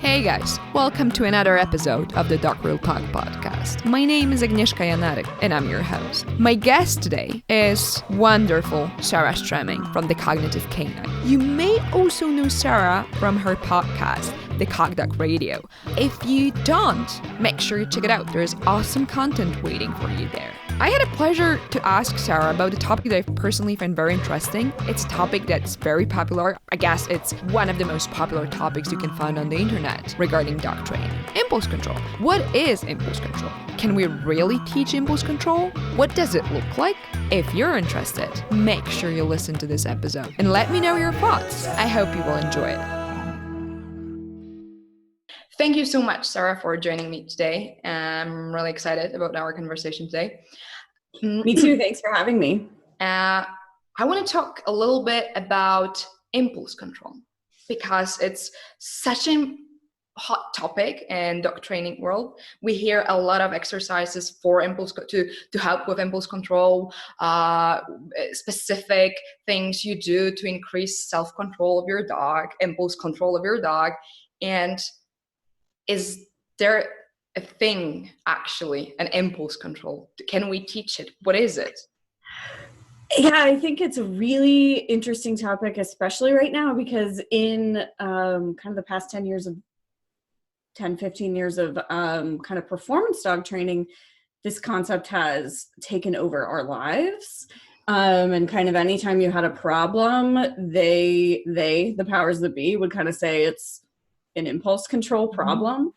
Hey guys, welcome to another episode of the Dog Real Talk podcast. My name is Agnieszka Janarek and I'm your host. My guest today is wonderful Sarah Stremming from the Cognitive Canine. You may also know Sarah from her podcast, the Cogdog Radio. If you don't, make sure you check it out. There's awesome content waiting for you there. I had a pleasure to ask Sarah about a topic that I personally find very interesting. It's a topic that's very popular. I guess it's one of the most popular topics you can find on the internet regarding dog training. Impulse control. What is impulse control? Can we really teach impulse control? What does it look like? If you're interested, make sure you listen to this episode and let me know your thoughts. I hope you will enjoy it. Thank you so much, Sarah, for joining me today. I'm really excited about our conversation today. Me too. Thanks for having me. I want to talk a little bit about impulse control because it's such a hot topic in dog training world. We hear a lot of exercises for to help with impulse control, specific things you do to increase self-control of your dog, impulse control of your dog. And is there a thing, actually, an impulse control? Can we teach it? What is it? Yeah, I think it's a really interesting topic, especially right now, because in kind of the past 15 years of kind of performance dog training, this concept has taken over our lives. And kind of anytime you had a problem, the powers that be would kind of say it's an impulse control problem.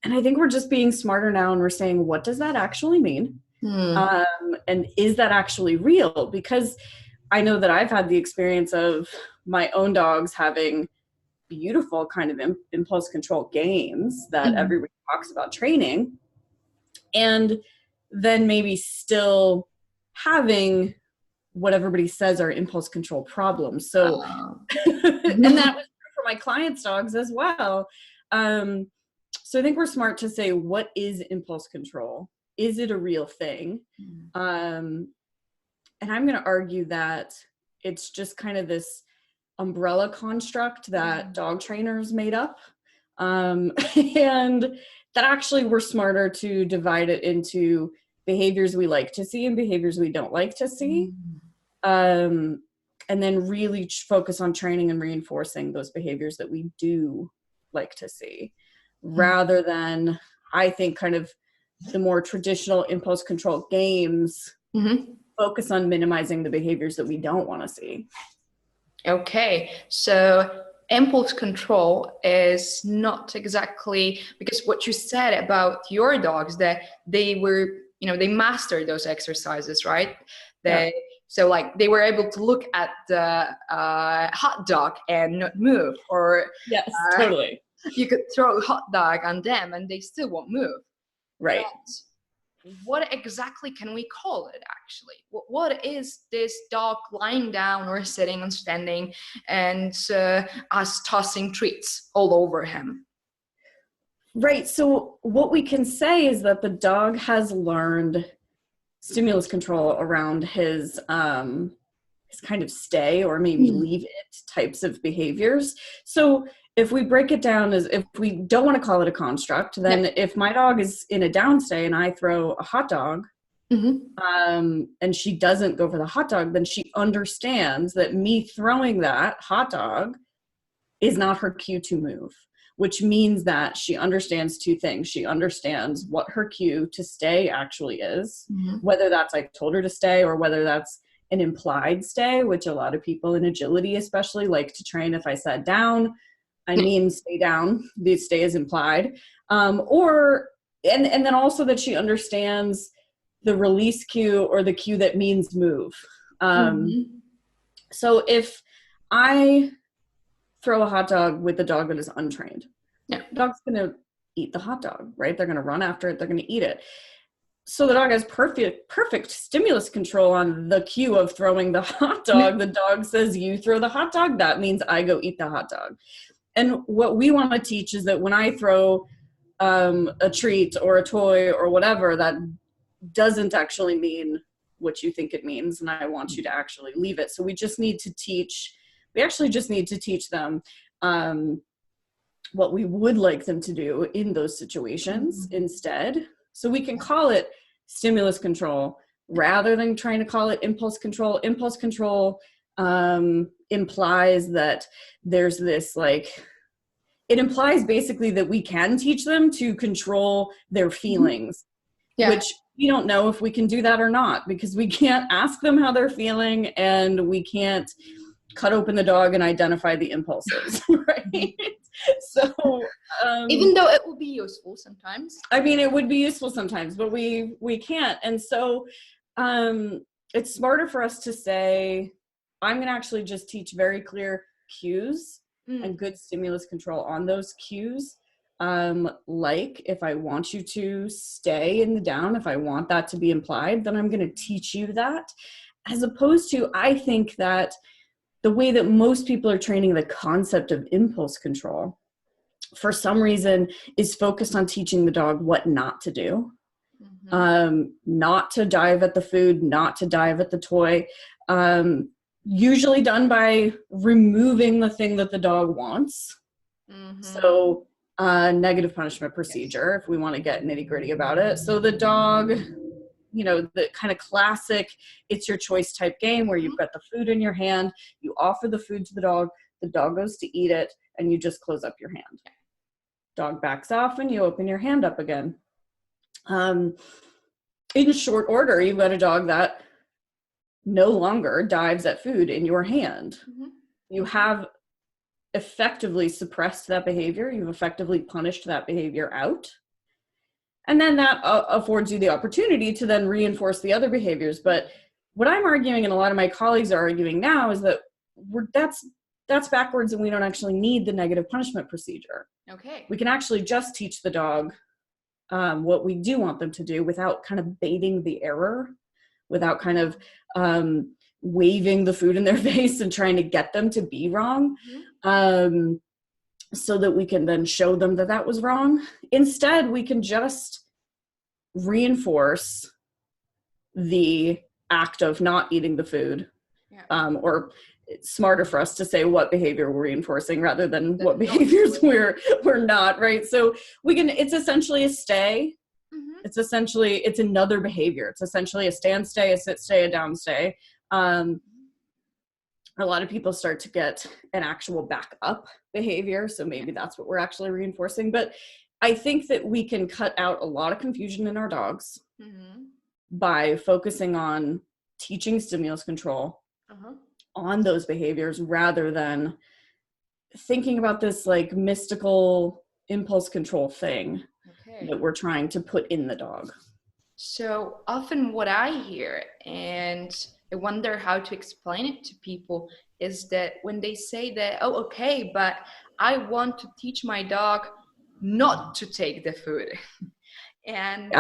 And I think we're just being smarter now and we're saying, what does that actually mean? And is that actually real? Because I know that I've had the experience of my own dogs having beautiful kind of impulse control games that everybody talks about training, and then maybe still having what everybody says are impulse control problems. So, and that was true for my clients' dogs as well. So I think we're smart to say, what is impulse control? Is it a real thing? And I'm going to argue that it's just kind of this umbrella construct that dog trainers made up. And that actually we're smarter to divide it into behaviors we like to see and behaviors we don't like to see. And then really focus on training and reinforcing those behaviors that we do like to see, rather than, I think, kind of the more traditional impulse control games focus on minimizing the behaviors that we don't want to see. Okay, so impulse control is not exactly, because what you said about your dogs, that they were, they mastered those exercises, right? So like they were able to look at the hot dog and not move, or yes, totally. You could throw a hot dog on them and they still won't move. Right. But what exactly can we call it, actually? What is this dog lying down or sitting and standing and us tossing treats all over him? Right. So what we can say is that the dog has learned stimulus control around his kind of stay or maybe leave it types of behaviors. So if we break it down as, if we don't want to call it a construct, then if my dog is in a downstay and I throw a hot dog, and she doesn't go for the hot dog, then she understands that me throwing that hot dog is not her cue to move, which means that she understands two things. She understands what her cue to stay actually is, whether that's I told her to stay or whether that's an implied stay, which a lot of people in agility especially like to train. If I sat down, I mean stay down, the stay is implied. And then also that she understands the release cue or the cue that means move. So if I throw a hot dog with a dog that is untrained, the dog's going to eat the hot dog, right? They're going to run after it. They're going to eat it. So the dog has perfect stimulus control on the cue of throwing the hot dog. The dog says, you throw the hot dog, that means I go eat the hot dog. And what we want to teach is that when I throw a treat or a toy or whatever, that doesn't actually mean what you think it means, and I want you to actually leave it. So we actually just need to teach them what we would like them to do in those situations instead. So we can call it stimulus control rather than trying to call it impulse control. Impulse control implies that there's this like, it implies basically that we can teach them to control their feelings, which we don't know if we can do that or not, because we can't ask them how they're feeling and we can't cut open the dog and identify the impulses, right? So even though it will be useful sometimes. I mean, it would be useful sometimes, but we can't. And so it's smarter for us to say, I'm going to actually just teach very clear cues and good stimulus control on those cues. Like if I want you to stay in the down, if I want that to be implied, then I'm going to teach you that. As opposed to, I think that the way that most people are training the concept of impulse control, for some reason, is focused on teaching the dog what not to do. Not to dive at the food, not to dive at the toy. Usually done by removing the thing that the dog wants. So negative punishment procedure, if we want to get nitty gritty about it. So the dog, you know, the kind of classic, it's your choice type game where you've got the food in your hand, you offer the food to the dog goes to eat it, and you just close up your hand. Dog backs off and you open your hand up again. In short order, you've got a dog that no longer dives at food in your hand. You have effectively suppressed that behavior. You've effectively punished that behavior out. And then that affords you the opportunity to then reinforce the other behaviors. But what I'm arguing, and a lot of my colleagues are arguing now, is that that's backwards, and we don't actually need the negative punishment procedure. Okay. We can actually just teach the dog what we do want them to do without kind of baiting the error, without kind of waving the food in their face and trying to get them to be wrong, so that we can then show them that that was wrong. Instead, we can just reinforce the act of not eating the food, or it's smarter for us to say what behavior we're reinforcing rather than what behaviors we're not, right? So we can, it's essentially a stay. It's another behavior. It's essentially a stand stay, a sit stay, a down stay. A lot of people start to get an actual back up behavior. So maybe that's what we're actually reinforcing. But I think that we can cut out a lot of confusion in our dogs by focusing on teaching stimulus control on those behaviors rather than thinking about this like mystical impulse control thing that we're trying to put in the dog. So often what I hear, and I wonder how to explain it to people, is that when they say that, oh, okay, but I want to teach my dog not to take the food. And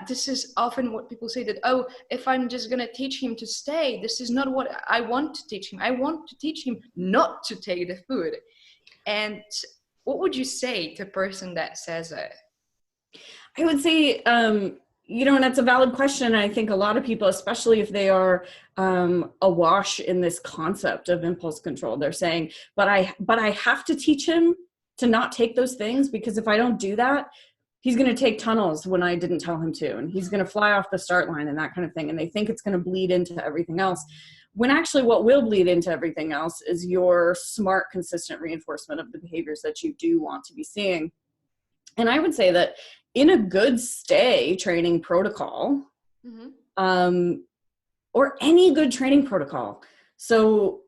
this is often what people say, that, oh, if I'm just going to teach him to stay, this is not what I want to teach him. I want to teach him not to take the food. And what would you say to a person that says it? I would say, you know, and that's a valid question. I think a lot of people, especially if they are awash in this concept of impulse control, they're saying, but I have to teach him to not take those things, because if I don't do that, he's going to take tunnels when I didn't tell him to, and he's going to fly off the start line and that kind of thing. And they think it's going to bleed into everything else, when actually what will bleed into everything else is your smart, consistent reinforcement of the behaviors that you do want to be seeing. And I would say that in a good stay training protocol, or any good training protocol, so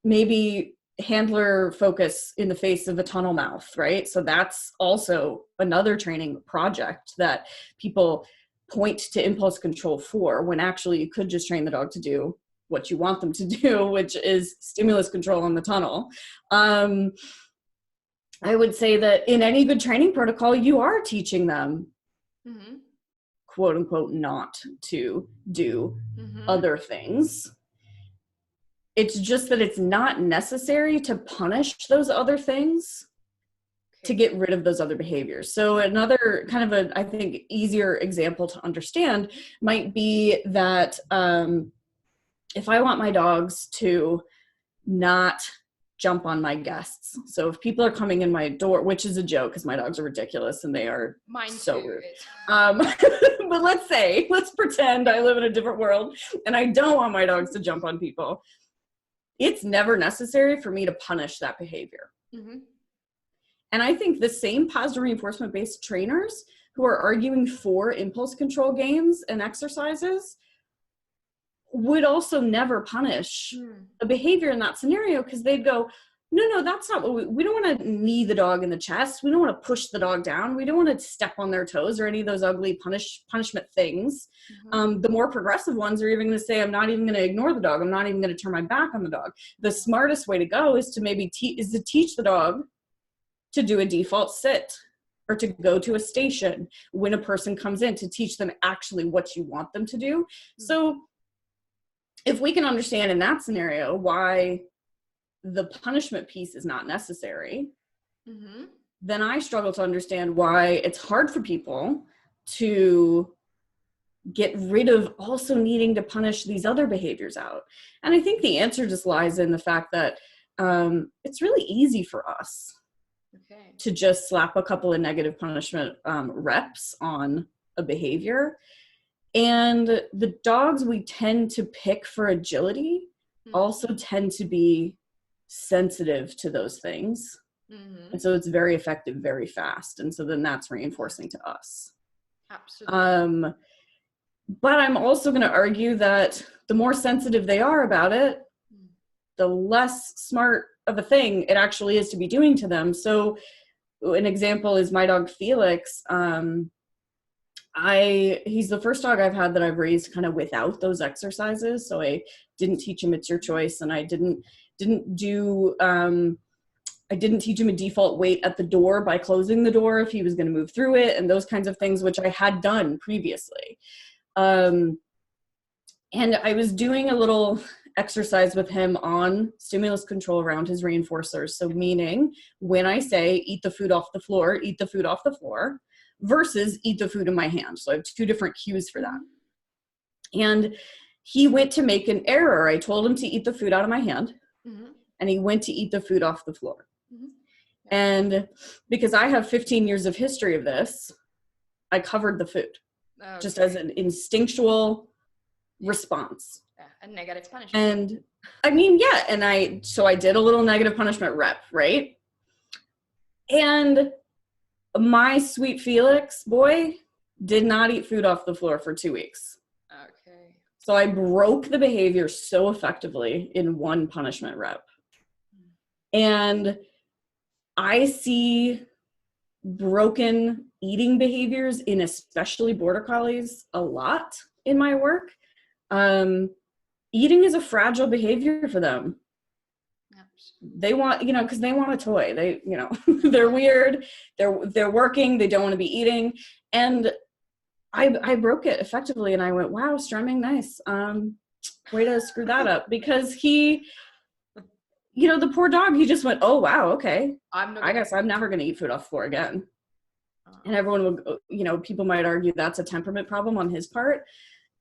maybe handler focus in the face of a tunnel mouth, right? So that's also another training project that people point to impulse control for, when actually you could just train the dog to do what you want them to do, which is stimulus control in the tunnel. I would say that in any good training protocol, you are teaching them, quote unquote, not to do other things. It's just that it's not necessary to punish those other things to get rid of those other behaviors. So another kind of I think, easier example to understand might be that if I want my dogs to not jump on my guests. So if people are coming in my door, which is a joke because my dogs are ridiculous and they are so rude. But let's pretend I live in a different world and I don't want my dogs to jump on people. It's never necessary for me to punish that behavior. Mm-hmm. And I think the same positive reinforcement-based trainers who are arguing for impulse control games and exercises would also never punish a behavior in that scenario, because they'd go, no, that's not what we don't want to knee the dog in the chest. We don't want to push the dog down. We don't want to step on their toes or any of those ugly punishment things. Mm-hmm. The more progressive ones are even going to say, I'm not even going to ignore the dog. I'm not even going to turn my back on the dog. The smartest way to go is to maybe teach the dog to do a default sit, or to go to a station when a person comes in, to teach them actually what you want them to do. Mm-hmm. So if we can understand in that scenario why the punishment piece is not necessary, mm-hmm. then I struggle to understand why it's hard for people to get rid of also needing to punish these other behaviors out. And I think the answer just lies in the fact that it's really easy for us to just slap a couple of negative punishment reps on a behavior. And the dogs we tend to pick for agility also tend to be sensitive to those things. Mm-hmm. And so it's very effective, very fast. And so then that's reinforcing to us. Absolutely. But I'm also going to argue that the more sensitive they are about it, the less smart of a thing it actually is to be doing to them. So an example is my dog Felix. He's the first dog I've had that I've raised kind of without those exercises. So I didn't teach him it's your choice, and I didn't teach him a default wait at the door by closing the door if he was going to move through it, and those kinds of things, which I had done previously. And I was doing a little exercise with him on stimulus control around his reinforcers. So meaning when I say eat the food off the floor, eat the food off the floor, versus eat the food in my hand. So I have two different cues for that. And he went to make an error. I told him to eat the food out of my hand, mm-hmm. and he went to eat the food off the floor. Mm-hmm. And because I have 15 years of history of this, I covered the food just as an instinctual response. A negative punishment. And I mean, yeah. And I did a little negative punishment rep, right? And my sweet Felix boy did not eat food off the floor for 2 weeks. Okay. So I broke the behavior so effectively in one punishment rep. And I see broken eating behaviors in especially border collies a lot in my work. Eating is a fragile behavior for them. They want, because they want a toy. They, they're weird. They're working. They don't want to be eating. And I broke it effectively. And I went, wow, Stremming, nice. Way to screw that up. Because he, the poor dog, he just went, oh, wow, okay. I guess I'm never going to eat food off the floor again. And everyone would, people might argue that's a temperament problem on his part.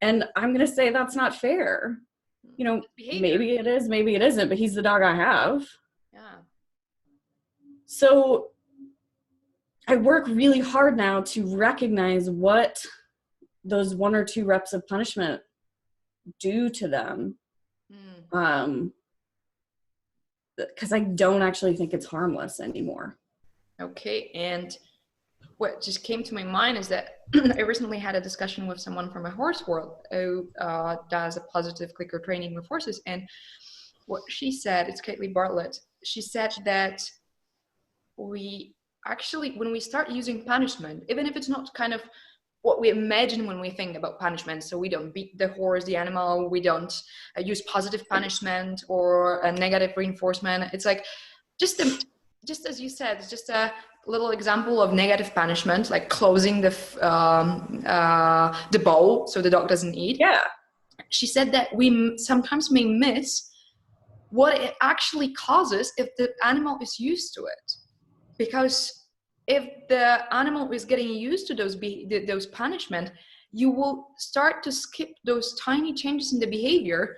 And I'm going to say that's not fair. Maybe it is, maybe it isn't, but he's the dog I have. Yeah. So I work really hard now to recognize what those 1 or 2 reps of punishment do to them. Because I don't actually think it's harmless anymore. Okay. And what just came to my mind is that I recently had a discussion with someone from a horse world who does a positive clicker training with horses. And what she said, it's Caitlin Bartlett, she said that we actually, when we start using punishment, even if it's not kind of what we imagine when we think about punishment, so we don't beat the horse, the animal, we don't use positive punishment or a negative reinforcement. It's like just as you said, it's just a little example of negative punishment, like closing the bowl so the dog doesn't eat. Yeah. She said that we sometimes may miss what it actually causes if the animal is used to it. Because if the animal is getting used to those punishment, you will start to skip those tiny changes in the behavior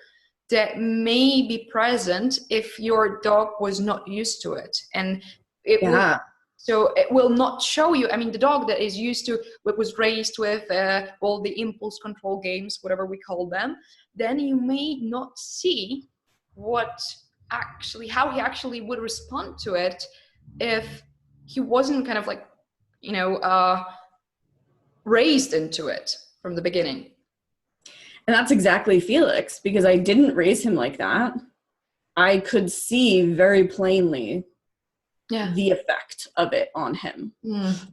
that may be present if your dog was not used to it. And it will, so it will not show you. I mean, the dog that is used to, what was raised with all the impulse control games, whatever we call them, then you may not see how he actually would respond to it if he wasn't kind of like, raised into it from the beginning. And that's exactly Felix, because I didn't raise him like that. I could see very plainly the effect of it on him.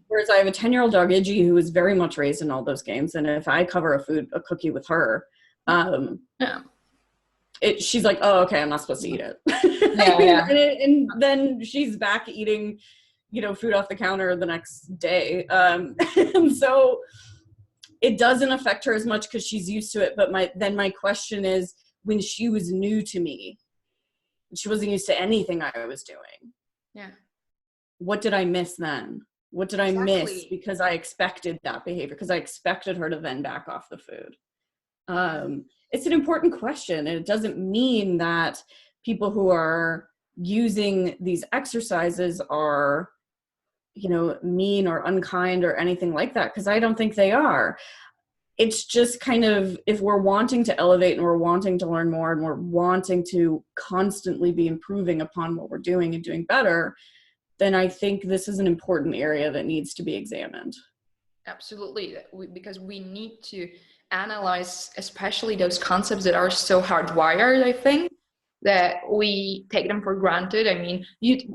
Whereas I have a 10-year-old dog, Iggy, who is very much raised in all those games. And if I cover a cookie with her, she's like, oh, okay, I'm not supposed to eat it. And then she's back eating, food off the counter the next day. And so it doesn't affect her as much because she's used to it. But my question is, when she was new to me, she wasn't used to anything I was doing. Yeah. What did I miss then? What did I miss because I expected that behavior? Because I expected her to then back off the food. It's an important question. And it doesn't mean that people who are using these exercises are, mean or unkind or anything like that, because I don't think they are. It's just kind of, if we're wanting to elevate and we're wanting to learn more and we're wanting to constantly be improving upon what we're doing and doing better, then I think this is an important area that needs to be examined. Absolutely, because we need to analyze especially those concepts that are so hardwired, I think, that we take them for granted. I mean,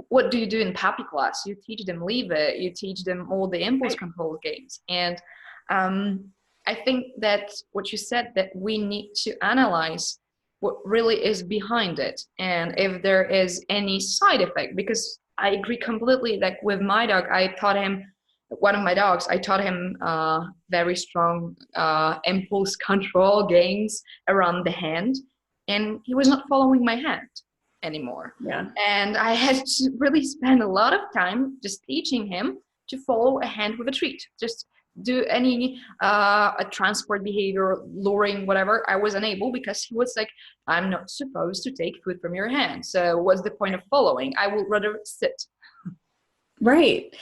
what do you do in puppy class? You teach them leave it, you teach them all the impulse control games. And I think that what you said, that we need to analyze what really is behind it and if there is any side effect, because I agree completely. Like with my dog, one of my dogs, I taught him very strong impulse control games around the hand, and he was not following my hand anymore. Yeah. And I had to really spend a lot of time just teaching him to follow a hand with a treat. Just do any a transport behavior, luring, whatever. I was unable because he was like, I'm not supposed to take food from your hand. So what's the point of following? I would rather sit. Right.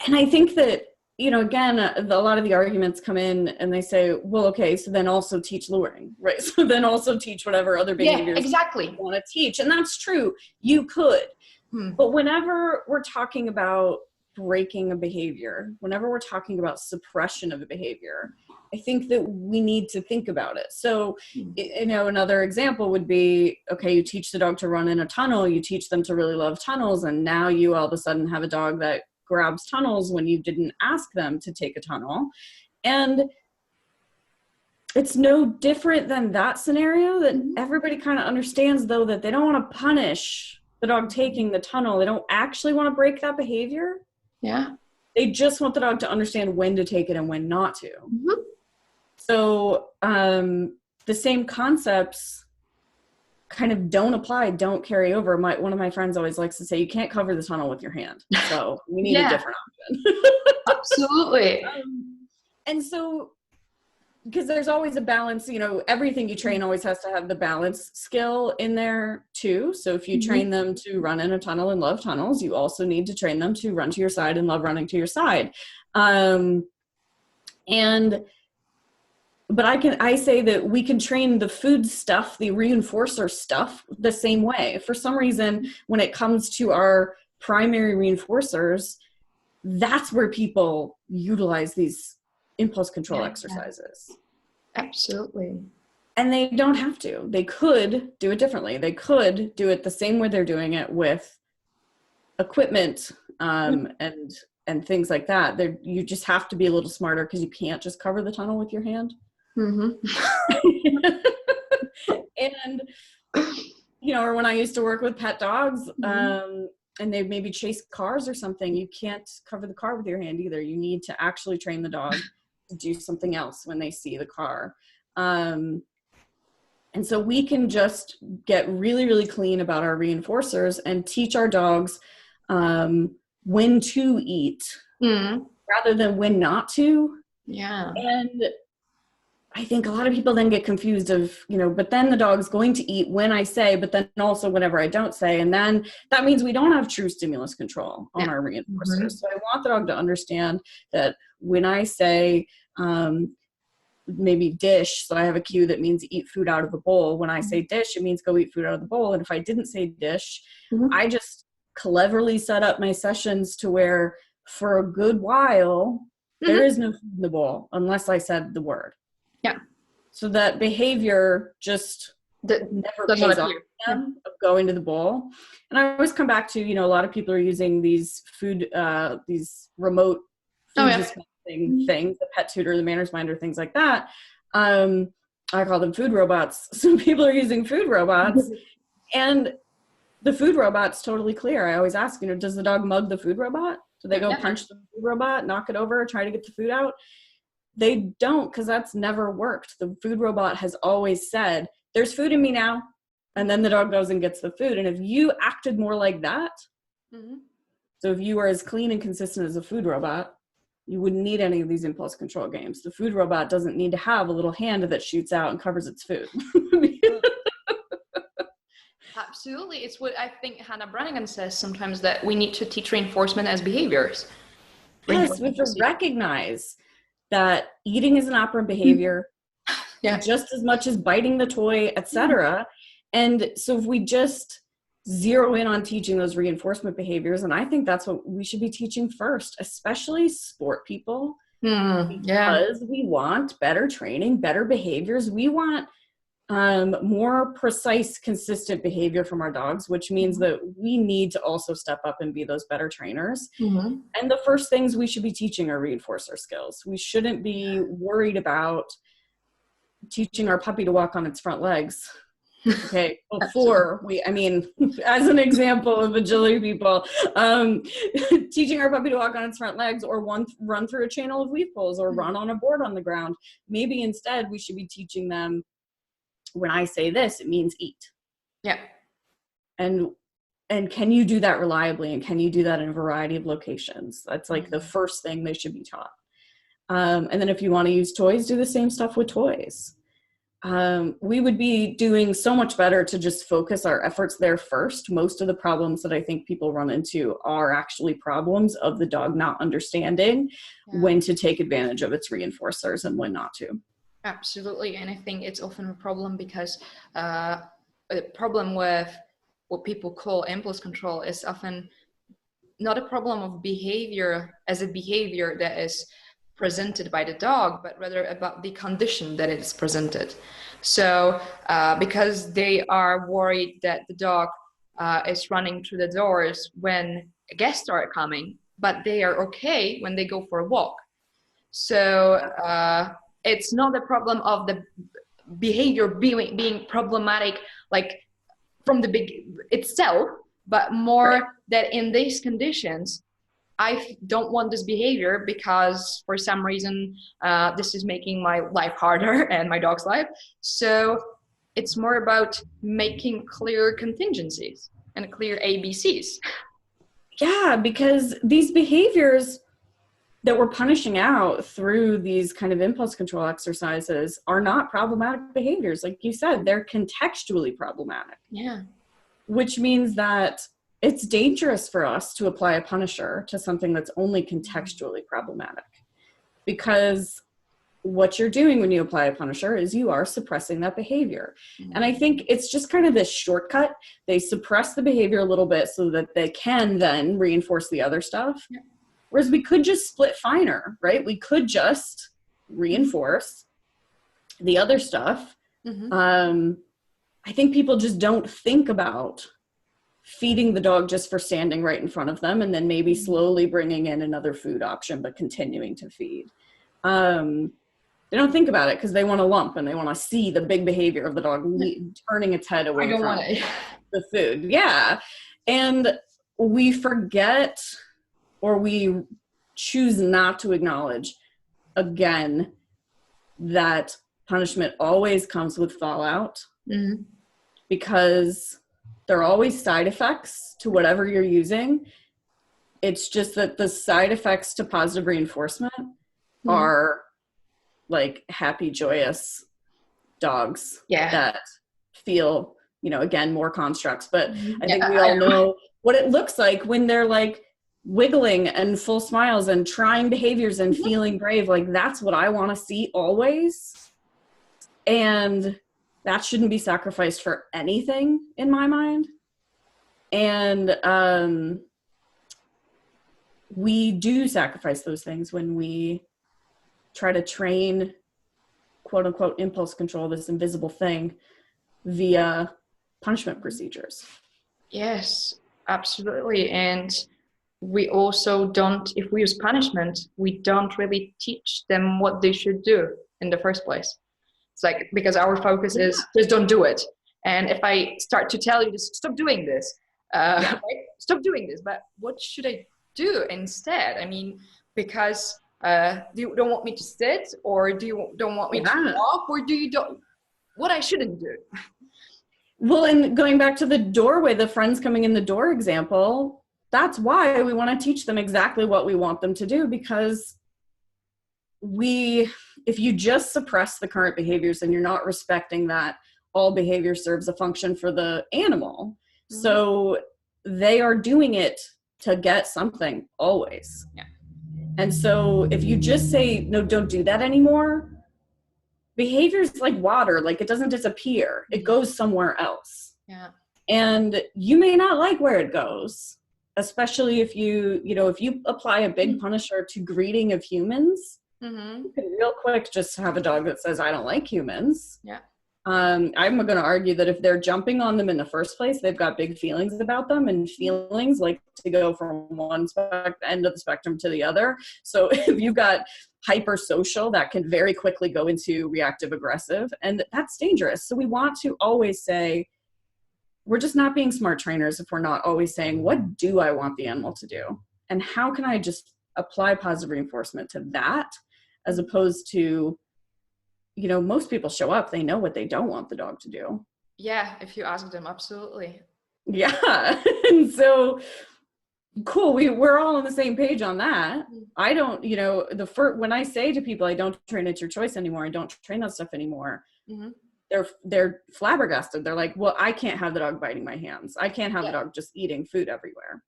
And I think that, again, a lot of the arguments come in and they say, well, okay, so then also teach luring, right? So then also teach whatever other behaviors you want to teach. And that's true. You could. But whenever we're talking about breaking a behavior, whenever we're talking about suppression of a behavior, I think that we need to think about it. So, another example would be, okay, you teach the dog to run in a tunnel, you teach them to really love tunnels, and now you all of a sudden have a dog that grabs tunnels when you didn't ask them to take a tunnel. And it's no different than that scenario, that everybody kind of understands, though, that they don't want to punish the dog taking the tunnel. They don't actually want to break that behavior. Yeah. They just want the dog to understand when to take it and when not to. So the same concepts kind of don't apply, don't carry over. One of my friends always likes to say, you can't cover the tunnel with your hand. So we need a different option. Absolutely. And so, because there's always a balance, everything you train always has to have the balance skill in there too. So if you train them to run in a tunnel and love tunnels, you also need to train them to run to your side and love running to your side. But I say that we can train the food stuff, the reinforcer stuff, the same way. For some reason, when it comes to our primary reinforcers, that's where people utilize these impulse control exercises. Absolutely. And they don't have to. They could do it differently. They could do it the same way they're doing it with equipment and things like that. You just have to be a little smarter, because you can't just cover the tunnel with your hand. And or when I used to work with pet dogs, and they maybe chase cars or something, you can't cover the car with your hand either. You need to actually train the dog to do something else when they see the car. And so we can just get really, really clean about our reinforcers and teach our dogs when to eat rather than when not to. Yeah. And I think a lot of people then get confused of, but then the dog's going to eat when I say, but then also whenever I don't say. And then that means we don't have true stimulus control on our reinforcers. So I want the dog to understand that when I say, maybe dish, so I have a cue that means eat food out of the bowl. When I say dish, it means go eat food out of the bowl. And if I didn't say dish, I just cleverly set up my sessions to where for a good while, there is no food in the bowl unless I said the word. Yeah. So that behavior just never pays off them of going to the bowl. And I always come back to, a lot of people are using these these remote food dispensing things, the pet tutor, the manners minder, things like that. I call them food robots. Some people are using food robots, and the food robot's totally clear. I always ask, does the dog mug the food robot? Do they go punch the food robot, knock it over, try to get the food out? They don't, because that's never worked. The food robot has always said, there's food in me now. And then the dog goes and gets the food. And if you acted more like that, so if you were as clean and consistent as a food robot, you wouldn't need any of these impulse control games. The food robot doesn't need to have a little hand that shoots out and covers its food. Absolutely. It's what I think Hannah Brannigan says sometimes, that we need to teach reinforcement as behaviors. Yes, we have to recognize that eating is an operant behavior, just as much as biting the toy, etc. And so if we just zero in on teaching those reinforcement behaviors, and I think that's what we should be teaching first, especially sport people, because we want better training, better behaviors. We want more precise, consistent behavior from our dogs, which means that we need to also step up and be those better trainers. And the first things we should be teaching are reinforcer skills. We shouldn't be worried about teaching our puppy to walk on its front legs. Okay, before as an example of agility people, teaching our puppy to walk on its front legs, or run through a channel of weave poles, or run on a board on the ground. Maybe instead we should be teaching them, when I say this, it means eat. Yeah. And can you do that reliably? And can you do that in a variety of locations? That's like the first thing they should be taught. And then if you want to use toys, do the same stuff with toys. We would be doing so much better to just focus our efforts there first. Most of the problems that I think people run into are actually problems of the dog not understanding when to take advantage of its reinforcers and when not to. Absolutely. And I think it's often a problem because a problem with what people call impulse control is often not a problem of behavior as a behavior that is presented by the dog, but rather about the condition that it is presented. So because they are worried that the dog is running through the doors when guests are coming, but they are okay when they go for a walk. So it's not the problem of the behavior being problematic, like from the big itself, but more that in these conditions, I don't want this behavior because for some reason, this is making my life harder and my dog's life. So it's more about making clear contingencies and clear ABCs. Yeah, because these behaviors that we're punishing out through these kind of impulse control exercises are not problematic behaviors. Like you said, they're contextually problematic. Yeah. Which means that it's dangerous for us to apply a punisher to something that's only contextually problematic. Because what you're doing when you apply a punisher is you are suppressing that behavior. And I think it's just kind of this shortcut. They suppress the behavior a little bit so that they can then reinforce the other stuff. Yeah. Whereas we could just split finer, right? We could just reinforce the other stuff. I think people just don't think about feeding the dog just for standing right in front of them and then maybe slowly bringing in another food option, but continuing to feed. They don't think about it because they want to lump and they want to see the big behavior of the dog turning its head away from the food. Yeah. And we forget, or we choose not to acknowledge, again, that punishment always comes with fallout, because there are always side effects to whatever you're using. It's just that the side effects to positive reinforcement are like happy, joyous dogs Yeah. that feel, again, more constructs. But I think Yeah, we all know what it looks like when they're like wiggling and full smiles and trying behaviors and feeling brave. Like that's what I want to see always. And that shouldn't be sacrificed for anything in my mind. And we do sacrifice those things when we try to train, quote unquote, impulse control, this invisible thing, via punishment procedures. Yes, absolutely. And we also don't, if we use punishment, we don't really teach them what they should do in the first place. It's like, because our focus is just don't do it. And if I start to tell you, just stop doing this, right? Stop doing this, but what should I do instead? I mean, because you don't want me to sit, or do you don't want me to walk, or do you don't, what I shouldn't do? Well, and going back to the doorway, the friends coming in the door example, that's why we want to teach them exactly what we want them to do, because if you just suppress the current behaviors and you're not respecting that all behavior serves a function for the animal. Mm-hmm. So they are doing it to get something always. Yeah. And so if you just say, no, don't do that anymore, behavior is like water, like it doesn't disappear. It goes somewhere else. Yeah. And you may not like where it goes, especially if you apply a big punisher to greeting of humans. Mm-hmm. You can real quick just have a dog that says, I don't like humans. Yeah. I'm going to argue that if they're jumping on them in the first place, they've got big feelings about them, and feelings like to go from one end of the spectrum to the other. So if you've got hypersocial, that can very quickly go into reactive aggressive, and that's dangerous. So we want to always say, we're just not being smart trainers if we're not always saying, what do I want the animal to do? And how can I just apply positive reinforcement to that, as opposed to, most people show up, they know what they don't want the dog to do. Yeah, if you ask them, absolutely. Yeah. And so, cool, we're all on the same page on that. I don't, when I say to people, I don't train It's Your Choice anymore, I don't train that stuff anymore, they're flabbergasted. They're like, well, I can't have the dog biting my hands. I can't have the dog just eating food everywhere.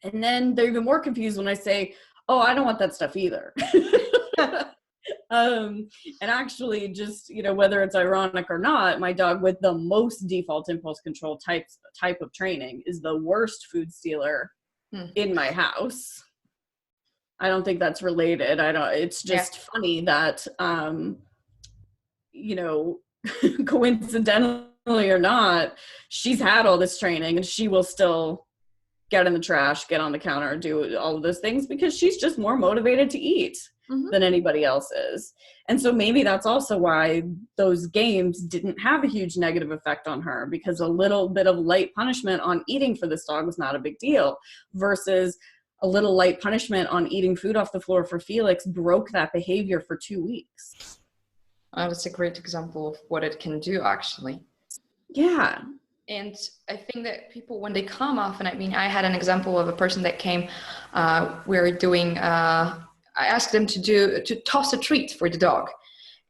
And then they're even more confused when I say, oh, I don't want that stuff either. And actually, just, whether it's ironic or not, my dog with the most default impulse control type of training is the worst food stealer in my house. I don't think that's related. It's just funny that, coincidentally or not, she's had all this training and she will still get in the trash, get on the counter, do all of those things because she's just more motivated to eat than anybody else is. And so maybe that's also why those games didn't have a huge negative effect on her, because a little bit of light punishment on eating for this dog was not a big deal, versus a little light punishment on eating food off the floor for Felix broke that behavior for 2 weeks. That's a great example of what it can do, actually. Yeah. And I think that people, when they come often, I had an example of a person that came, I asked them to toss a treat for the dog.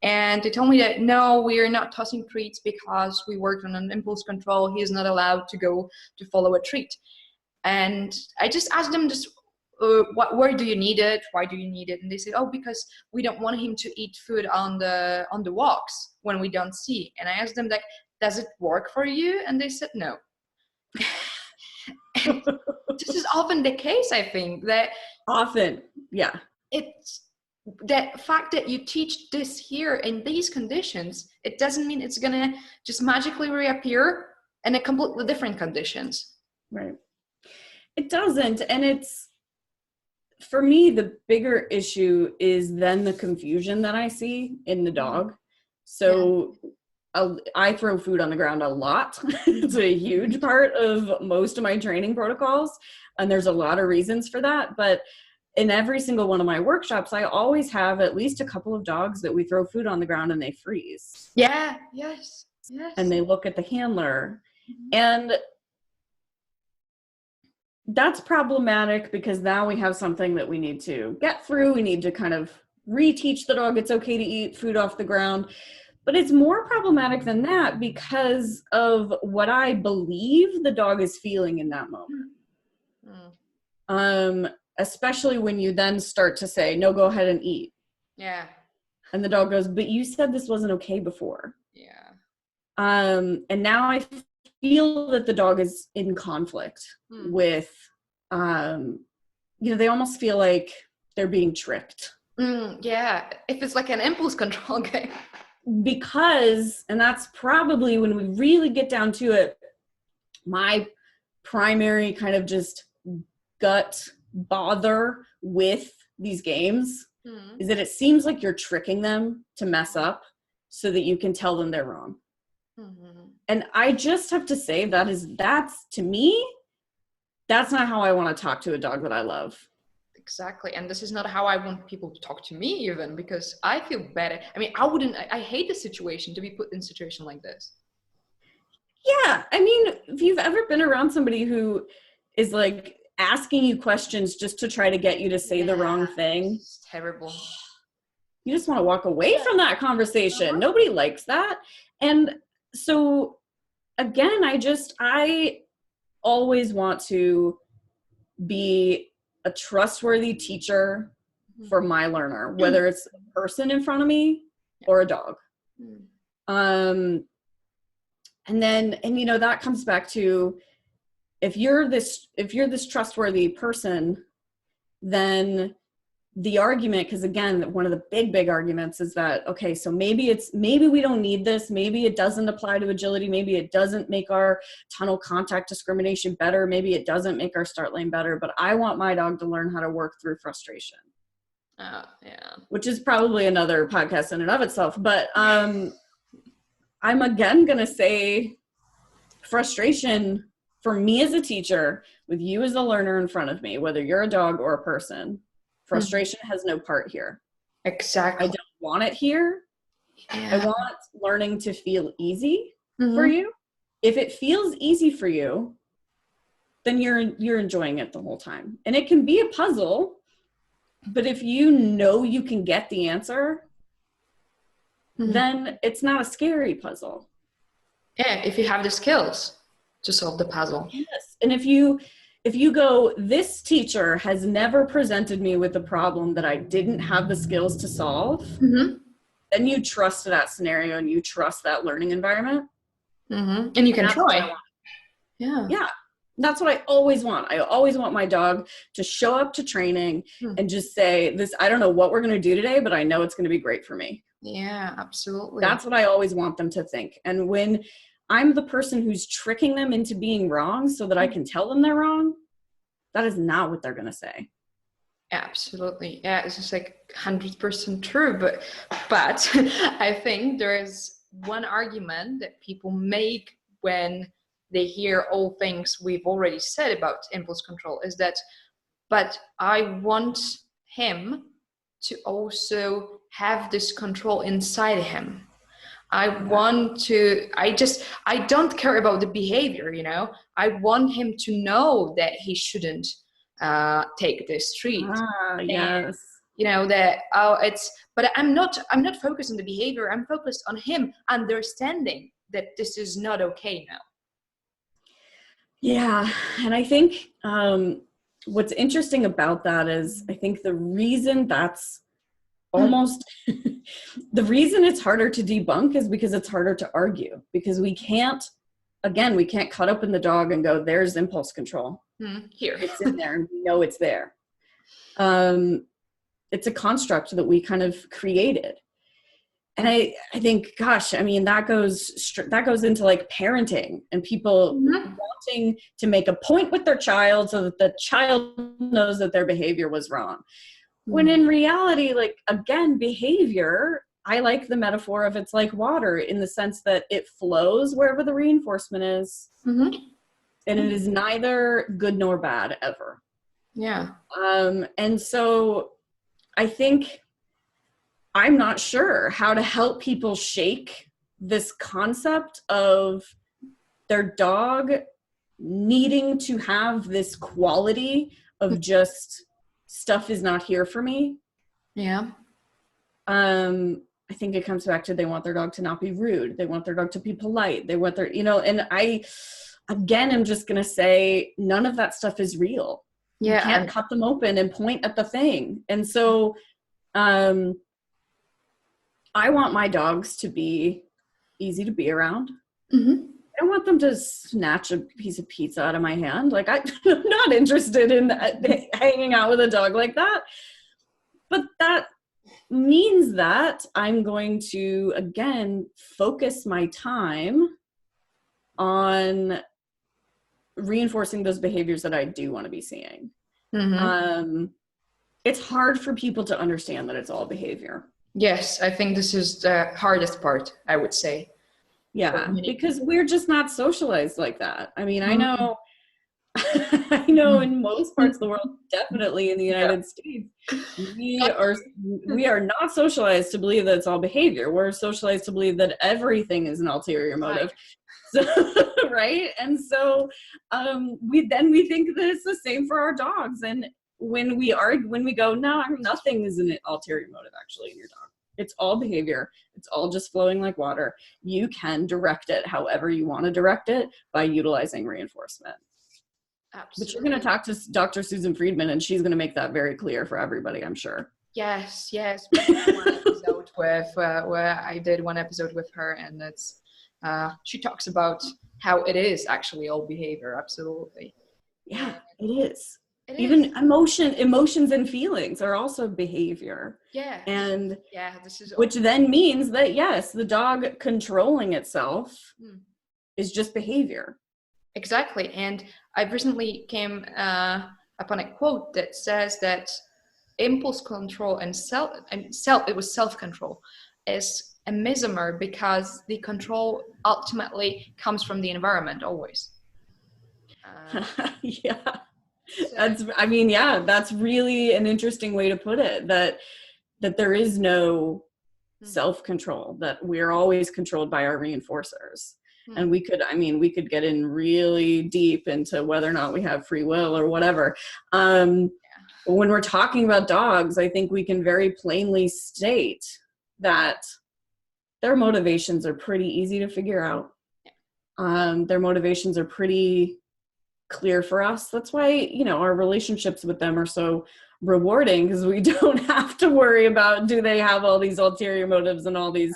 And they told me that, no, we are not tossing treats because we worked on an impulse control. He is not allowed to go to follow a treat. And I just asked them, where do you need it? Why do you need it? And they said, oh, because we don't want him to eat food on the walks when we don't see. And I asked them, like, does it work for you? And they said, no. And this is often the case, I think, that often, yeah. It's the fact that you teach this here in these conditions, it doesn't mean it's going to just magically reappear in a completely different conditions. Right. It doesn't. And it's, for me, the bigger issue is then the confusion that I see in the dog. So I throw food on the ground a lot. It's a huge part of most of my training protocols. And there's a lot of reasons for that. But in every single one of my workshops, I always have at least a couple of dogs that we throw food on the ground and they freeze. Yeah. Yes. And they look at the handler. And that's problematic because now we have something that we need to get through. We need to kind of reteach the dog it's okay to eat food off the ground. But it's more problematic than that because of what I believe the dog is feeling in that moment. Especially when you then start to say, no, go ahead and eat. Yeah. And the dog goes, but you said this wasn't okay before. Yeah. And now I feel that the dog is in conflict with, they almost feel like they're being tricked. Yeah. If it's like an impulse control game. Because, and that's probably when we really get down to it, my primary kind of just gut bother with these games is that it seems like you're tricking them to mess up so that you can tell them they're wrong. And I just have to say that's to me, that's not how I want to talk to a dog that I love. Exactly. And this is not how I want people to talk to me even, because I feel better. I mean, I hate the situation to be put in a situation like this. Yeah. I mean, if you've ever been around somebody who is like asking you questions just to try to get you to say the wrong thing. It's terrible. You just want to walk away from that conversation. Nobody likes that. And so again, I always want to be a trustworthy teacher for my learner, whether it's a person in front of me or a dog. And that comes back to, if you're this trustworthy person, then the argument, because again, one of the big arguments is that, okay, so maybe we don't need this. Maybe it doesn't apply to agility. Maybe it doesn't make our tunnel contact discrimination better. Maybe it doesn't make our start lane better, but I want my dog to learn how to work through frustration. Yeah. Which is probably another podcast in and of itself. But I'm again going to say frustration for me as a teacher with you as a learner in front of me, whether you're a dog or a person, frustration has no part here. Exactly. I don't want it here. Yeah. I want learning to feel easy for you. If it feels easy for you, then you're enjoying it the whole time. And it can be a puzzle, but if you know you can get the answer, then it's not a scary puzzle. Yeah, if you have the skills to solve the puzzle. Yes. And if you go, this teacher has never presented me with a problem that I didn't have the skills to solve, then you trust that scenario and you trust that learning environment. And you can try. Yeah. That's what I always want. I always want my dog to show up to training and just say, I don't know what we're going to do today, but I know it's going to be great for me. Yeah, absolutely. That's what I always want them to think. And when I'm the person who's tricking them into being wrong so that I can tell them they're wrong, that is not what they're going to say. Absolutely. Yeah, it's just like 100% true. But I think there is one argument that people make when they hear all things we've already said about impulse control is that, but I want him to also have this control inside him. I don't care about the behavior, I want him to know that he shouldn't take this street. Yes. But I'm not focused on the behavior. I'm focused on him understanding that this is not okay now. Yeah. And I think what's interesting about that is I think the reason that's almost the reason it's harder to debunk is because it's harder to argue, because we can't cut open the dog and go, there's impulse control. Here. It's in there and we know it's there. It's a construct that we kind of created. And I think, gosh, I mean, that goes into like parenting and people wanting to make a point with their child so that the child knows that their behavior was wrong. When in reality, like, again, behavior, I like the metaphor of it's like water in the sense that it flows wherever the reinforcement is. And it is neither good nor bad ever. Yeah. And so I think I'm not sure how to help people shake this concept of their dog needing to have this quality of just stuff is not here for me. Yeah. I think it comes back to they want their dog to not be rude. They want their dog to be polite. They want their, you know, and I, again, I'm just going to say none of that stuff is real. Yeah, you can't cut them open and point at the thing. And so I want my dogs to be easy to be around. Mm-hmm. I don't want them to snatch a piece of pizza out of my hand. Like, I'm not interested in hanging out with a dog like that. But that means that I'm going to, again, focus my time on reinforcing those behaviors that I do want to be seeing. Mm-hmm. It's hard for people to understand that it's all behavior. Yes, I think this is the hardest part, I would say. Yeah, because we're just not socialized like that. I mean, mm-hmm. I know in most parts of the world, definitely in the United States, we are not socialized to believe that it's all behavior. We're socialized to believe that everything is an ulterior motive. So, right? And so we think that it's the same for our dogs. And when we go, no, nothing is an ulterior motive actually in your dog. It's all behavior. It's all just flowing like water. You can direct it however you want to direct it by utilizing reinforcement. Absolutely. But you're going to talk to Dr. Susan Friedman, and she's going to make that very clear for everybody, I'm sure. Yes. One episode where I did one episode with her, and it's she talks about how it is actually all behavior. Absolutely. Yeah, it is. Even emotions and feelings are also behavior. Yeah. And which then means that, yes, the dog controlling itself is just behavior. Exactly. And I recently came upon a quote that says that impulse control and self-control is a misnomer because the control ultimately comes from the environment always. Yeah. That's really an interesting way to put it, that there is no self-control, that we're always controlled by our reinforcers. And we could get in really deep into whether or not we have free will or whatever. When we're talking about dogs, I think we can very plainly state that their motivations are pretty easy to figure out. Their motivations are pretty clear for us. That's why, our relationships with them are so rewarding, because we don't have to worry about, do they have all these ulterior motives and all these,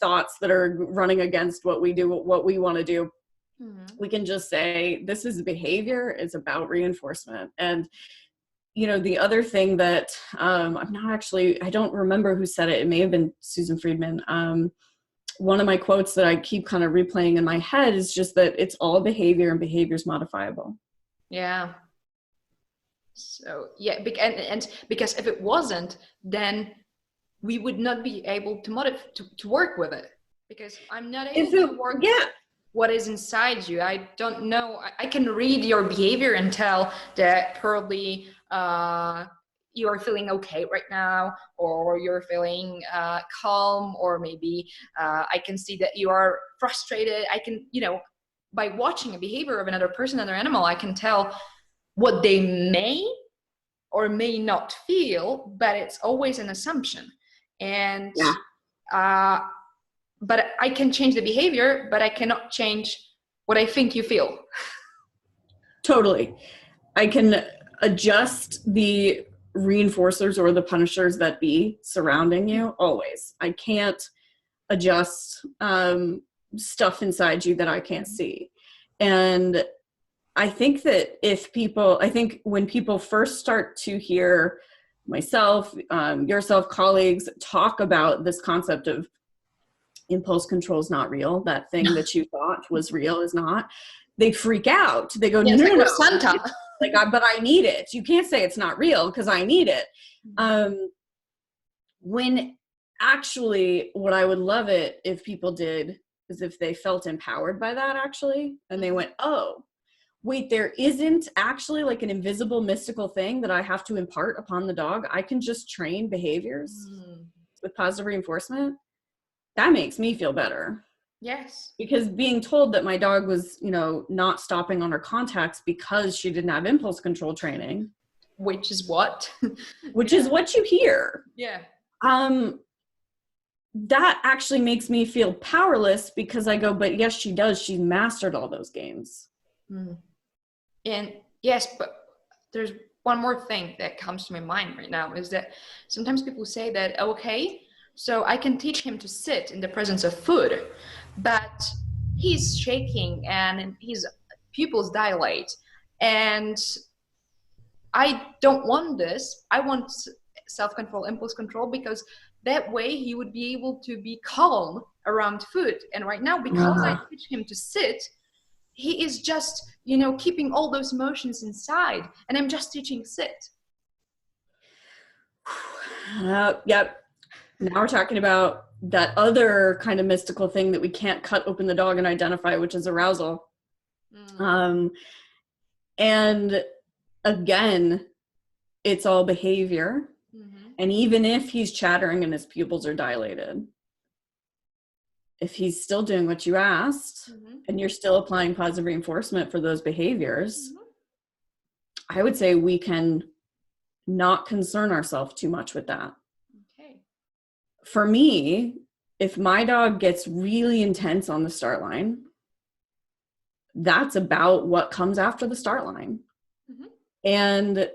thoughts that are running against what we do, what we want to do. Mm-hmm. We can just say, this is behavior. It's about reinforcement. And, the other thing that I don't remember who said it. It may have been Susan Friedman. One of my quotes that I keep kind of replaying in my head is just that it's all behavior, and behavior is modifiable. Yeah. So, yeah, and because if it wasn't, then we would not be able to work with it, because I'm not able to work with what is inside you. I don't know. I can read your behavior and tell that probably you are feeling okay right now, or you're feeling calm, or maybe I can see that you are frustrated. I can, by watching a behavior of another person, another animal, I can tell what they may or may not feel, but it's always an assumption. And but I can change the behavior, but I cannot change what I think you feel. Totally. I can adjust the reinforcers or the punishers that be surrounding you always. I can't adjust stuff inside you that I can't see. And I think that when people first start to hear myself, yourself, colleagues talk about this concept of impulse control is not real, that thing that you thought was real is not, they freak out. They go, no, Santa. But I need it. You can't say it's not real because I need it. When actually, what I would love it if people did is if they felt empowered by that actually, and they went, oh, wait, there isn't actually like an invisible mystical thing that I have to impart upon the dog. I can just train behaviors with positive reinforcement. That makes me feel better. Yes. Because being told that my dog was, not stopping on her contacts because she didn't have impulse control training which is what? Which is what you hear. Yeah. That actually makes me feel powerless because I go, but yes, she does. She's mastered all those games. Mm. And yes, but there's one more thing that comes to my mind right now is that sometimes people say that, okay, so I can teach him to sit in the presence of food, but he's shaking and his pupils dilate. And I don't want this. I want self-control, impulse control, because that way he would be able to be calm around food. And right now, because I teach him to sit, he is just, keeping all those emotions inside, and I'm just teaching sit. Yep. Now we're talking about that other kind of mystical thing that we can't cut open the dog and identify, which is arousal. And again, it's all behavior. Mm-hmm. And even if he's chattering and his pupils are dilated, if he's still doing what you asked, mm-hmm. and you're still applying positive reinforcement for those behaviors, mm-hmm. I would say we can not concern ourselves too much with that. Okay. For me, if my dog gets really intense on the start line, that's about what comes after the start line. Mm-hmm. And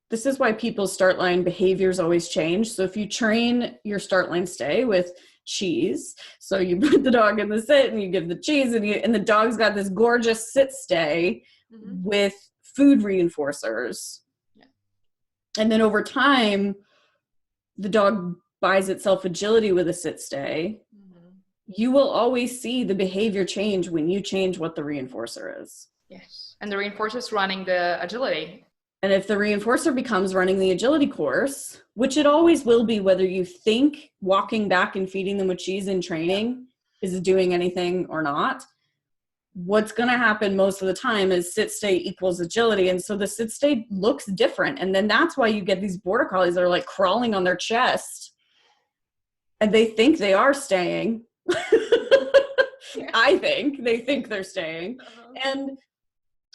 this is why people's start line behaviors always change. So if you train your start line stay with cheese, so you put the dog in the sit and you give the cheese, and the dog's got this gorgeous sit stay, mm-hmm. with food reinforcers. Yeah. And then over time, the dog buys itself agility with a sit stay. Mm-hmm. You will always see the behavior change when you change what the reinforcer is. Yes. And the reinforcer is running the agility. And if the reinforcer becomes running the agility course, which it always will be, whether you think walking back and feeding them with cheese in training is doing anything or not, what's going to happen most of the time is sit stay equals agility. And so the sit stay looks different. And then that's why you get these border collies that are like crawling on their chest and they think they are staying. I think they think they're staying. And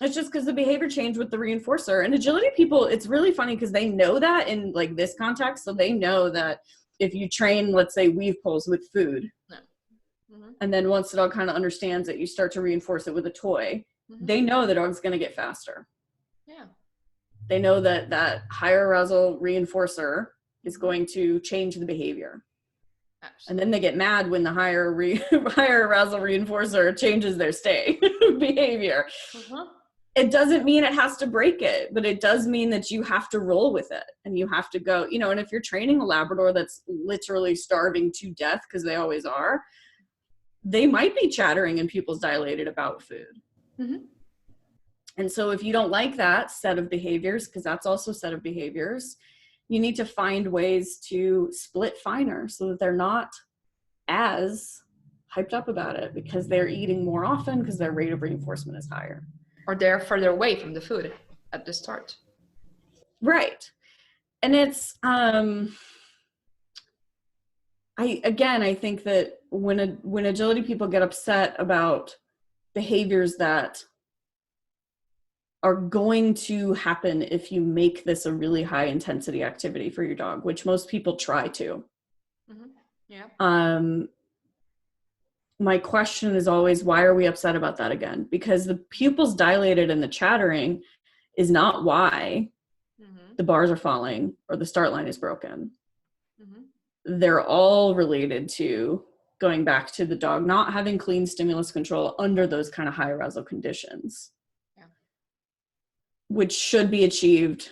it's just because the behavior changed with the reinforcer. And agility people, it's really funny because they know that in like this context. So they know that if you train, let's say, weave pulls with food, mm-hmm. and then once the dog kind of understands it, you start to reinforce it with a toy, mm-hmm. they know the dog's going to get faster. Yeah. They know that that higher arousal reinforcer is going to change the behavior. Absolutely. And then they get mad when the higher arousal reinforcer changes their stay behavior. Uh-huh. It doesn't mean it has to break it, but it does mean that you have to roll with it and you have to go, and if you're training a Labrador that's literally starving to death, because they always are, they might be chattering and pupils dilated about food. Mm-hmm. And so if you don't like that set of behaviors, because that's also a set of behaviors, you need to find ways to split finer so that they're not as hyped up about it because they're eating more often because their rate of reinforcement is higher. Or they're further away from the food at the start. Right. And it's, I think that when agility people get upset about behaviors that are going to happen if you make this a really high intensity activity for your dog, which most people try to. Mm-hmm. Yeah. My question is always, why are we upset about that again? Because the pupils dilated and the chattering is not why mm-hmm. the bars are falling or the start line is broken. Mm-hmm. They're all related to going back to the dog not having clean stimulus control under those kind of high arousal conditions, which should be achieved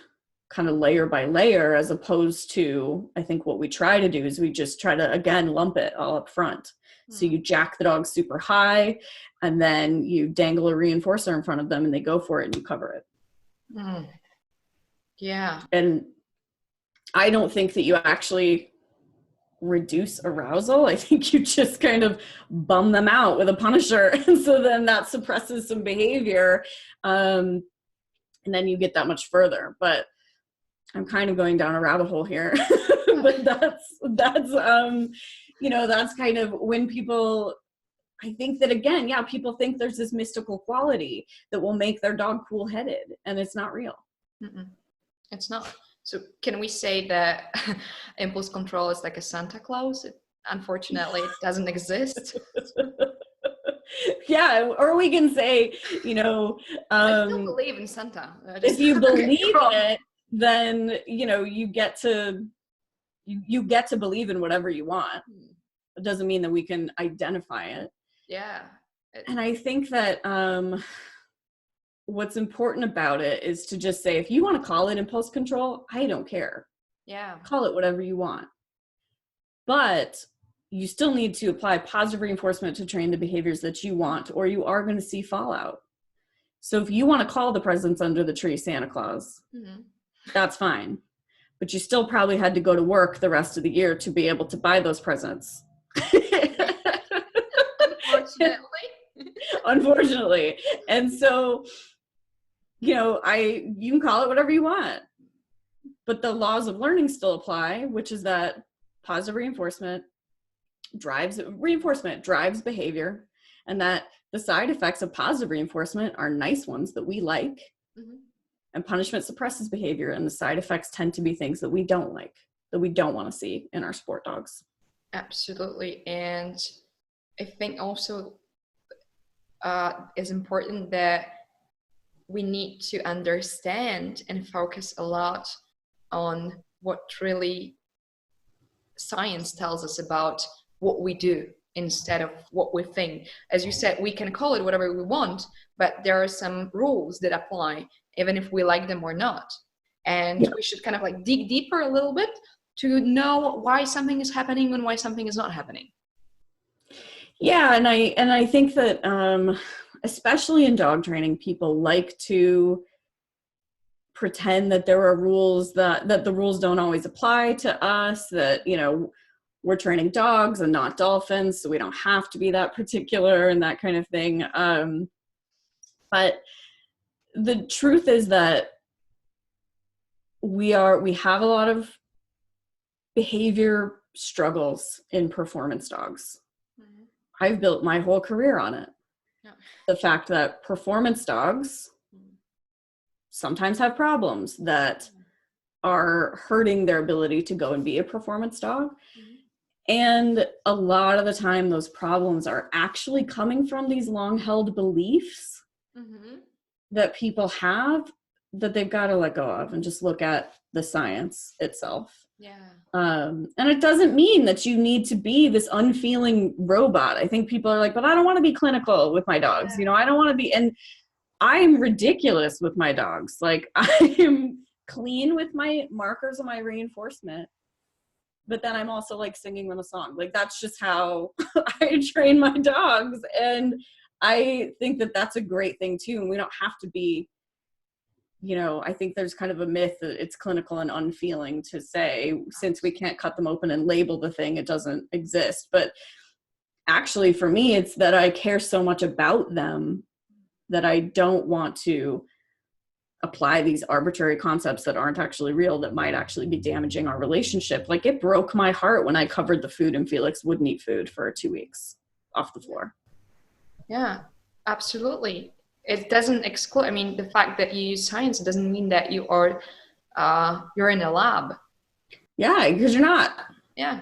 kind of layer by layer, as opposed to, I think what we try to do is we just try to, again, lump it all up front. So you jack the dog super high and then you dangle a reinforcer in front of them and they go for it and you cover it. Mm. Yeah. And I don't think that you actually reduce arousal. I think you just kind of bum them out with a punisher. And so then that suppresses some behavior. And then you get that much further. But I'm kind of going down a rabbit hole here. But that's kind of when people, I think that again, people think there's this mystical quality that will make their dog cool-headed, and it's not real. Mm-mm. It's not. So can we say that impulse control is like a Santa Claus? Unfortunately, it doesn't exist. Yeah, or we can say, I still believe in Santa. if you believe it, then you get to believe in whatever you want. It doesn't mean that we can identify it. Yeah. And I think that what's important about it is to just say, if you want to call it impulse control, I don't care. Yeah. Call it whatever you want. But you still need to apply positive reinforcement to train the behaviors that you want, or you are going to see fallout. So if you want to call the presents under the tree Santa Claus, that's fine. But you still probably had to go to work the rest of the year to be able to buy those presents. Unfortunately. And so, you can call it whatever you want, but the laws of learning still apply, which is that positive reinforcement drives behavior, and that the side effects of positive reinforcement are nice ones that we like, and punishment suppresses behavior, and the side effects tend to be things that we don't like, that we don't want to see in our sport dogs. Absolutely. And I think also it's important that we need to understand and focus a lot on what really science tells us about what we do instead of what we think. As you said, we can call it whatever we want, but there are some rules that apply, even if we like them or not. And we should kind of like dig deeper a little bit to know why something is happening and why something is not happening. Yeah, and I think that especially in dog training, people like to pretend that there are rules, that the rules don't always apply to us, that we're training dogs and not dolphins, so we don't have to be that particular and that kind of thing. But the truth is that we have a lot of behavior struggles in performance dogs. I've built my whole career on it. The fact that performance dogs sometimes have problems that are hurting their ability to go and be a performance dog. And a lot of the time, those problems are actually coming from these long-held beliefs that people have, that they've got to let go of and just look at the science itself. Yeah. And it doesn't mean that you need to be this unfeeling robot. I think people are like, but I don't want to be clinical with my dogs. I don't want to be, and I'm ridiculous with my dogs. Like, I am clean with my markers and my reinforcement, but then I'm also like singing them a song. Like, that's just how I train my dogs. And I think that that's a great thing too. And we don't have to be, I think there's kind of a myth that it's clinical and unfeeling to say, since we can't cut them open and label the thing, it doesn't exist. But actually for me, it's that I care so much about them that I don't want to apply these arbitrary concepts that aren't actually real, that might actually be damaging our relationship. Like, it broke my heart when I covered the food and Felix wouldn't eat food for 2 weeks off the floor. Yeah, absolutely. It doesn't exclude, the fact that you use science, it doesn't mean that you are, you're in a lab. Yeah, because you're not. Yeah.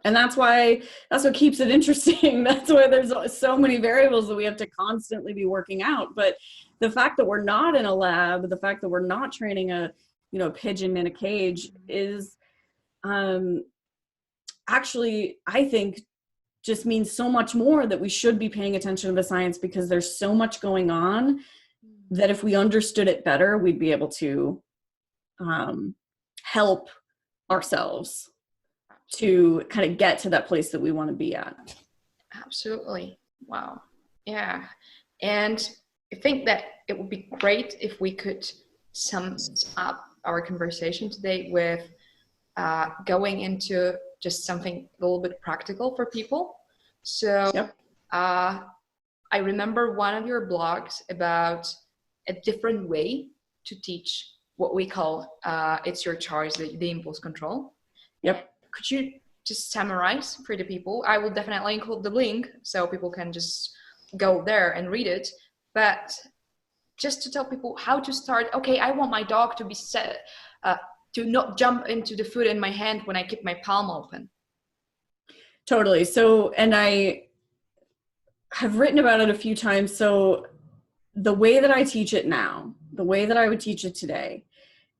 And that's what keeps it interesting. That's why there's so many variables that we have to constantly be working out. But the fact that we're not in a lab, the fact that we're not training a pigeon in a cage is actually, I think, just means so much more, that we should be paying attention to the science, because there's so much going on that if we understood it better, we'd be able to help ourselves to kind of get to that place that we want to be at. Absolutely. Wow. Yeah. And I think that it would be great if we could sum up our conversation today with going into just something a little bit practical for people. So I remember one of your blogs about a different way to teach what we call it's your choice, the impulse control. Yep. Could you just summarize for the people? I will definitely include the link so people can just go there and read it. But just to tell people how to start. Okay, I want my dog to be set, to not jump into the food in my hand when I keep my palm open. Totally. So, and I have written about it a few times. So the way that I teach it now, the way that I would teach it today,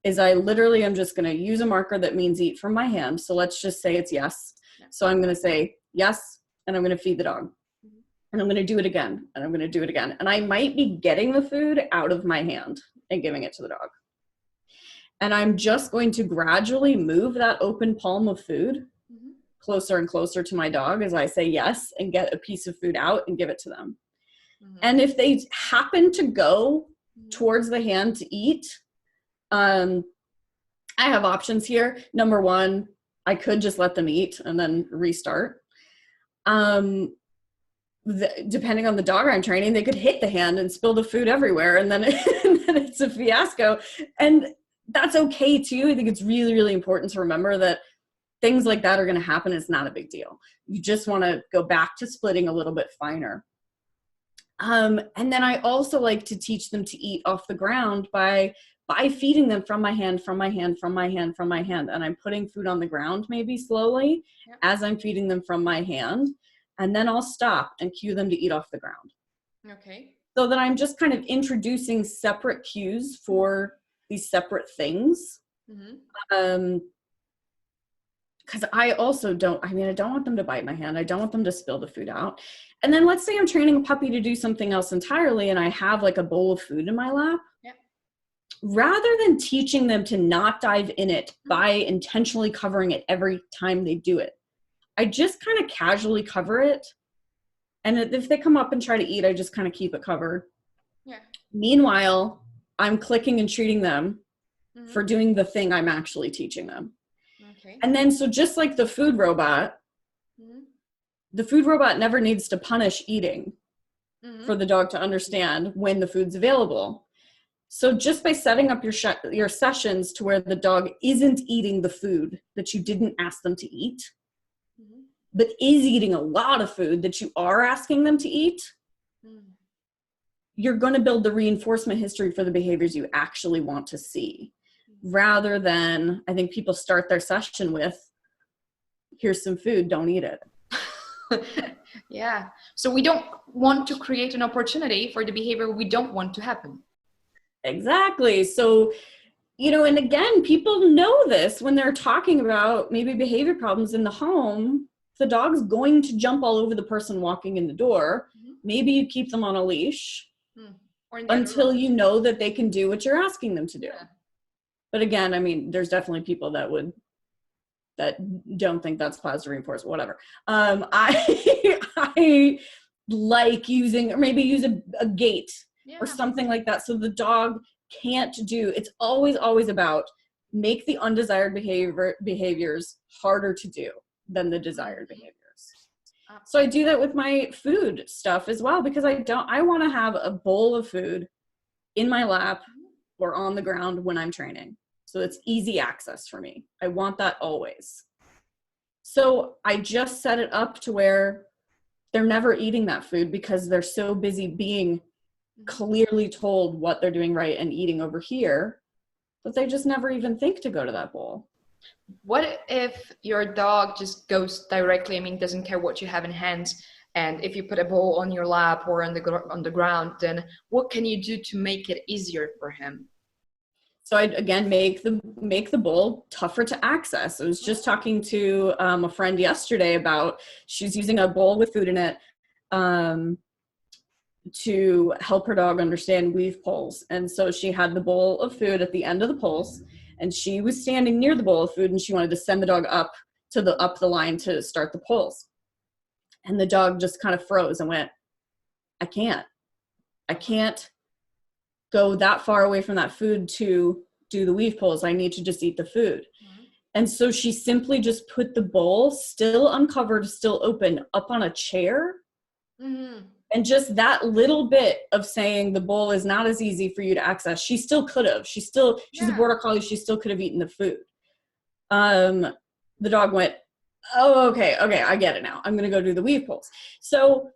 is I literally am just going to use a marker that means eat from my hand. So let's just say it's yes. So I'm going to say yes, and I'm going to feed the dog. And I'm going to do it again, and I'm going to do it again. And I might be getting the food out of my hand and giving it to the dog. And I'm just going to gradually move that open palm of food closer and closer to my dog as I say yes and get a piece of food out and give it to them. And if they happen to go towards the hand to eat, I have options here. Number one, I could just let them eat and then restart. Depending on the dog I'm training, they could hit the hand and spill the food everywhere, and then it's a fiasco. And that's okay too. I think it's really, really important to remember that things like that are going to happen. It's not a big deal. You just want to go back to splitting a little bit finer. And then I also like to teach them to eat off the ground by feeding them from my hand, from my hand, from my hand, from my hand. And I'm putting food on the ground maybe slowly as I'm feeding them from my hand. And then I'll stop and cue them to eat off the ground. Okay. So that I'm just kind of introducing separate cues for these separate things. Because I also don't want them to bite my hand. I don't want them to spill the food out. And then let's say I'm training a puppy to do something else entirely and I have like a bowl of food in my lap. Rather than teaching them to not dive in it by intentionally covering it every time they do it, I just kind of casually cover it. And if they come up and try to eat, I just kind of keep it covered. Meanwhile, I'm clicking and treating them for doing the thing I'm actually teaching them. And then, so just like the food robot never needs to punish eating for the dog to understand when the food's available. So just by setting up your sessions to where the dog isn't eating the food that you didn't ask them to eat, but is eating a lot of food that you are asking them to eat, you're going to build the reinforcement history for the behaviors you actually want to see. Rather than, I think people start their session with, here's some food, don't eat it. Yeah. So we don't want to create an opportunity for the behavior we don't want to happen. Exactly. So, and again, people know this when they're talking about maybe behavior problems in the home. The dog's going to jump all over the person walking in the door. Maybe you keep them on a leash until you know that they can do what you're asking them to do. But again, there's definitely people that don't think that's positive reinforcement, whatever. I like using, or maybe use a gate or something like that. So the dog can't do, it's always about make the undesired behaviors harder to do than the desired behaviors. So I do that with my food stuff as well, because I want to have a bowl of food in my lap or on the ground when I'm training. So it's easy access for me. I want that always. So I just set it up to where they're never eating that food because they're so busy being clearly told what they're doing right and eating over here that they just never even think to go to that bowl. What if your dog just goes directly, doesn't care what you have in hands, and if you put a bowl on your lap or on the ground, then what can you do to make it easier for him? So I again make the bowl tougher to access. I was just talking to a friend yesterday about she's using a bowl with food in it to help her dog understand weave pulls. And so she had the bowl of food at the end of the pulls, and she was standing near the bowl of food, and she wanted to send the dog up the line to start the pulls. And the dog just kind of froze and went, I can't go that far away from that food to do the weave pulls. I need to just eat the food. And so she simply just put the bowl, still uncovered, still open, up on a chair. And just that little bit of saying the bowl is not as easy for you to access. She still could have. She's a border collie. She still could have eaten the food. The dog went, oh, okay, I get it now. I'm going to go do the weave pulls. So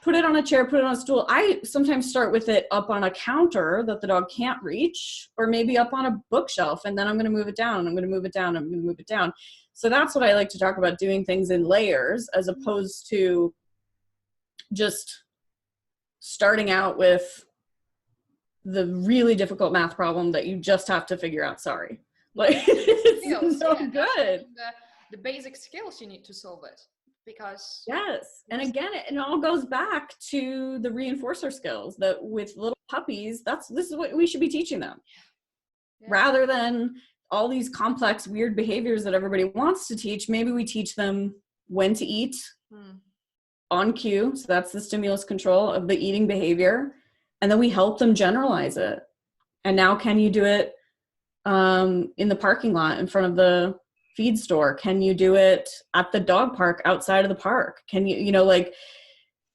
put it on a chair, put it on a stool. I sometimes start with it up on a counter that the dog can't reach, or maybe up on a bookshelf, and then I'm going to move it down, and I'm going to move it down, and I'm going to move it down. So that's what I like to talk about, doing things in layers as opposed to just starting out with the really difficult math problem that you just have to figure out. Sorry. Like, it's so good. The basic skills you need to solve it. Because yes, and again, it all goes back to the reinforcer skills that with little puppies, this is what we should be teaching them, rather than all these complex, weird behaviors that everybody wants to teach. Maybe we teach them when to eat on cue. So that's the stimulus control of the eating behavior, and then we help them generalize it. And now, can you do it in the parking lot in front of the feed store? Can you do it at the dog park outside of the park? Can you like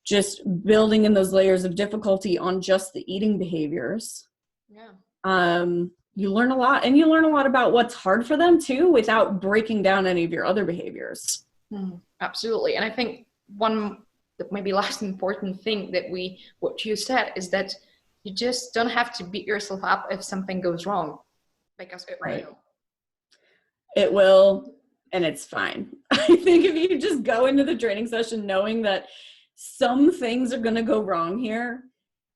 just building in those layers of difficulty on just the eating behaviors? You learn a lot, and you learn a lot about what's hard for them too, without breaking down any of your other behaviors. Absolutely. And I think one maybe last important thing that what you said is that you just don't have to beat yourself up if something goes wrong, because it will. It will, and it's fine. I think if you just go into the training session knowing that some things are going to go wrong here,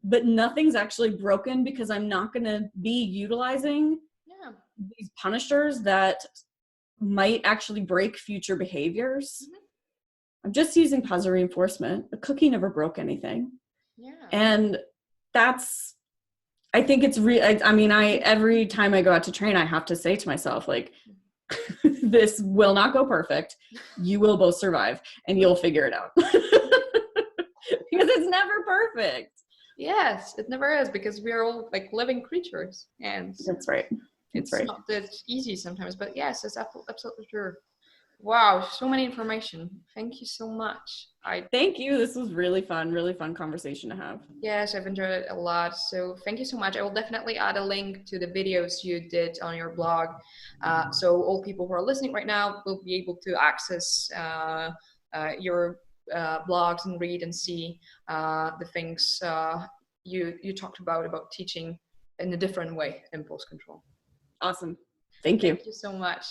but nothing's actually broken, because I'm not going to be utilizing these punishers that might actually break future behaviors. I'm just using positive reinforcement. The cookie never broke anything. And I think it's every time I go out to train, I have to say to myself, like, this will not go perfect. You will both survive, and you'll figure it out. Because it's never perfect. Yes, it never is, because we are all like living creatures, and that's right. It's not that easy sometimes, but yes, it's absolutely true. Wow, so many information. Thank you so much. Thank you. This was really fun conversation to have. Yes, I've enjoyed it a lot. So thank you so much. I will definitely add a link to the videos you did on your blog. So all people who are listening right now will be able to access your blogs and read and see the things you talked about teaching in a different way, impulse control. Awesome. Thank you. Thank you so much.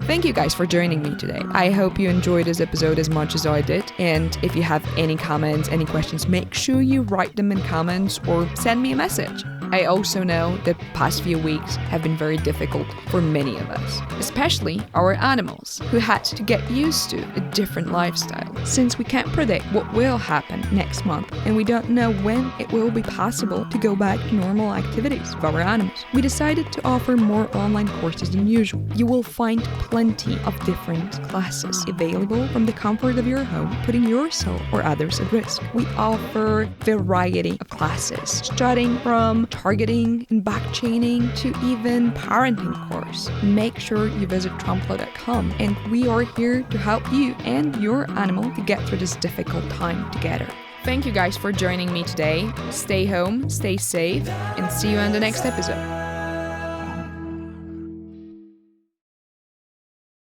Thank you guys for joining me today. I hope you enjoyed this episode as much as I did. And if you have any comments, any questions, make sure you write them in comments or send me a message. I also know the past few weeks have been very difficult for many of us, especially our animals, who had to get used to a different lifestyle, since we can't predict what will happen next month, and we don't know when it will be possible to go back to normal activities with our animals. We decided to offer more online courses than usual. You will find plenty of different classes available from the comfort of your home, putting yourself or others at risk. We offer variety of classes, starting from targeting and back chaining to even parenting course. Make sure you visit Trumplo.com, and we are here to help you and your animal to get through this difficult time together. Thank you guys for joining me today. Stay home, stay safe, and see you on the next episode.